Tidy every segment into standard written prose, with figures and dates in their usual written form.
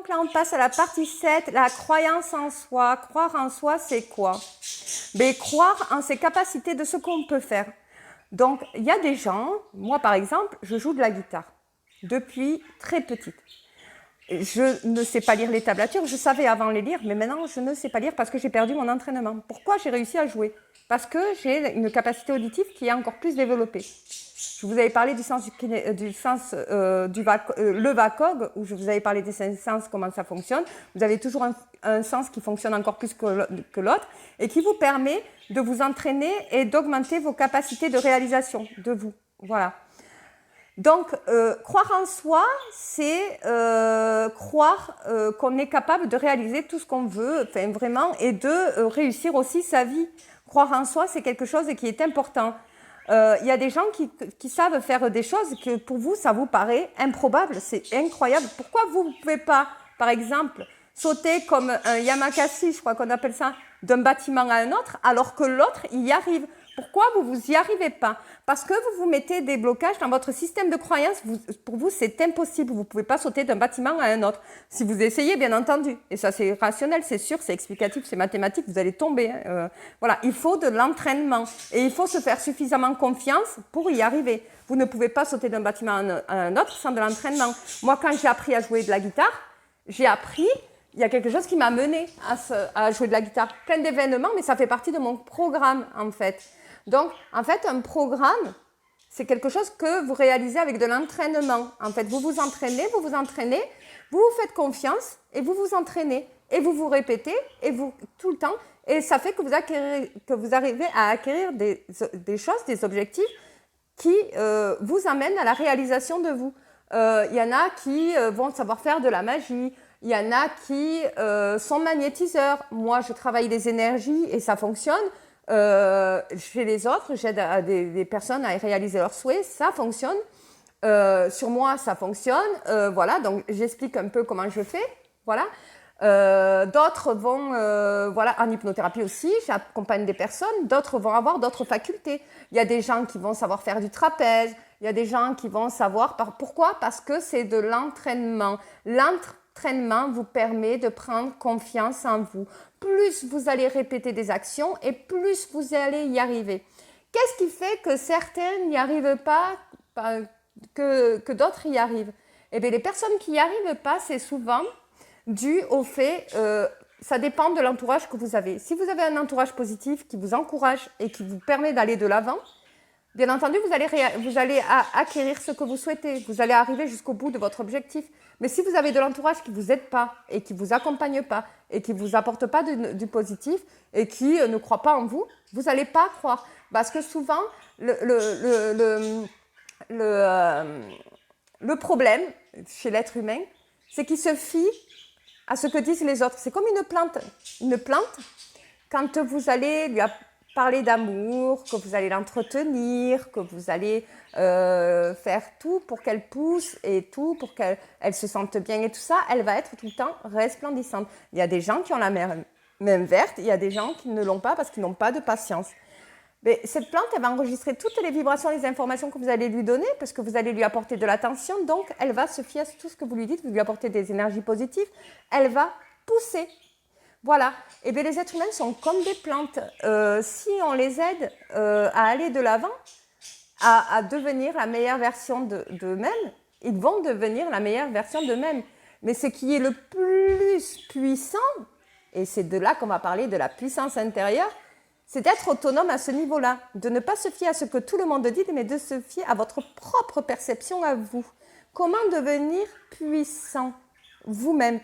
Donc là, on passe à la partie 7, la croyance en soi. Croire en soi, c'est quoi? Mais croire en ses capacités de ce qu'on peut faire. Donc, il y a des gens, moi par exemple, je joue de la guitare depuis très petite. Je ne sais pas lire les tablatures, je savais avant les lire, mais maintenant je ne sais pas lire parce que j'ai perdu mon entraînement. Pourquoi j'ai réussi à jouer? Parce que j'ai une capacité auditive qui est encore plus développée. Je vous avais parlé du sens le VACOG, où je vous avais parlé des 5 sens, comment ça fonctionne. Vous avez toujours un sens qui fonctionne encore plus que l'autre et qui vous permet de vous entraîner et d'augmenter vos capacités de réalisation de vous. Voilà. Donc, croire en soi, c'est croire qu'on est capable de réaliser tout ce qu'on veut, enfin vraiment, et de réussir aussi sa vie. Croire en soi, c'est quelque chose qui est important. Il y a des gens qui savent faire des choses que pour vous, ça vous paraît improbable, c'est incroyable. Pourquoi vous ne pouvez pas, par exemple, sauter comme un yamakasi, je crois qu'on appelle ça, d'un bâtiment à un autre, alors que l'autre y arrive? Pourquoi vous n'y arrivez pas? Parce que vous vous mettez des blocages dans votre système de croyance. Pour vous, c'est impossible. Vous ne pouvez pas sauter d'un bâtiment à un autre. Si vous essayez, bien entendu. Et ça, c'est rationnel, c'est sûr, c'est explicatif, c'est mathématique, vous allez tomber. Voilà, il faut de l'entraînement. Et il faut se faire suffisamment confiance pour y arriver. Vous ne pouvez pas sauter d'un bâtiment à un autre sans de l'entraînement. Moi, quand j'ai appris à jouer de la guitare, j'ai appris... Il y a quelque chose qui m'a mené à jouer de la guitare. Plein d'événements, mais ça fait partie de mon programme, en fait. Donc, en fait, un programme, c'est quelque chose que vous réalisez avec de l'entraînement. En fait, vous vous entraînez, vous vous faites confiance et vous vous entraînez. Et vous vous répétez, et vous tout le temps. Et ça fait que vous arrivez à acquérir des choses, des objectifs qui vous amènent à la réalisation de vous. Il y en a qui vont savoir faire de la magie. Il y en a qui sont magnétiseurs. Moi, je travaille les énergies et ça fonctionne. Chez les autres, j'aide des personnes à réaliser leurs souhaits. Ça fonctionne. Sur moi, ça fonctionne. Voilà, donc j'explique un peu comment je fais. Voilà. D'autres vont, voilà, en hypnothérapie aussi, j'accompagne des personnes. D'autres vont avoir d'autres facultés. Il y a des gens qui vont savoir faire du trapèze. Il y a des gens qui vont savoir. Pourquoi? Parce que c'est de l'entraînement. L'entraînement vous permet de prendre confiance en vous. Plus vous allez répéter des actions et plus vous allez y arriver. Qu'est-ce qui fait que certains n'y arrivent pas, que d'autres y arrivent? Eh bien, les personnes qui n'y arrivent pas, c'est souvent dû au fait, ça dépend de l'entourage que vous avez. Si vous avez un entourage positif qui vous encourage et qui vous permet d'aller de l'avant, bien entendu, vous allez acquérir ce que vous souhaitez. Vous allez arriver jusqu'au bout de votre objectif. Mais si vous avez de l'entourage qui ne vous aide pas et qui ne vous accompagne pas et qui ne vous apporte pas du positif et qui ne croit pas en vous, vous n'allez pas croire. Parce que souvent, le problème chez l'être humain, c'est qu'il se fie à ce que disent les autres. C'est comme une plante. Une plante, quand vous allez lui parler d'amour, que vous allez l'entretenir, que vous allez faire tout pour qu'elle pousse et tout pour qu'elle se sente bien et tout ça, elle va être tout le temps resplendissante. Il y a des gens qui ont la main verte, il y a des gens qui ne l'ont pas parce qu'ils n'ont pas de patience. Mais cette plante, elle va enregistrer toutes les vibrations, les informations que vous allez lui donner parce que vous allez lui apporter de l'attention. Donc, elle va se fier à tout ce que vous lui dites, vous lui apportez des énergies positives. Elle va pousser. Voilà. Et bien, les êtres humains sont comme des plantes. Si on les aide à aller de l'avant, à devenir la meilleure version d'eux-mêmes, ils vont devenir la meilleure version d'eux-mêmes. Mais ce qui est le plus puissant, et c'est de là qu'on va parler de la puissance intérieure, c'est d'être autonome à ce niveau-là, de ne pas se fier à ce que tout le monde dit, mais de se fier à votre propre perception à vous. Comment devenir puissant vous-même?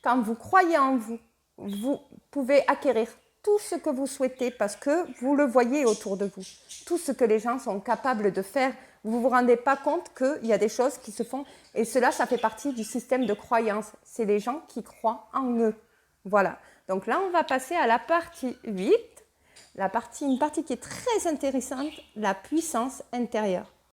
Quand vous croyez en vous, vous pouvez acquérir tout ce que vous souhaitez parce que vous le voyez autour de vous. Tout ce que les gens sont capables de faire, vous ne vous rendez pas compte qu'il y a des choses qui se font. Et cela, ça fait partie du système de croyance. C'est les gens qui croient en eux. Voilà. Donc là, on va passer à la partie 8. Une partie qui est très intéressante, la puissance intérieure.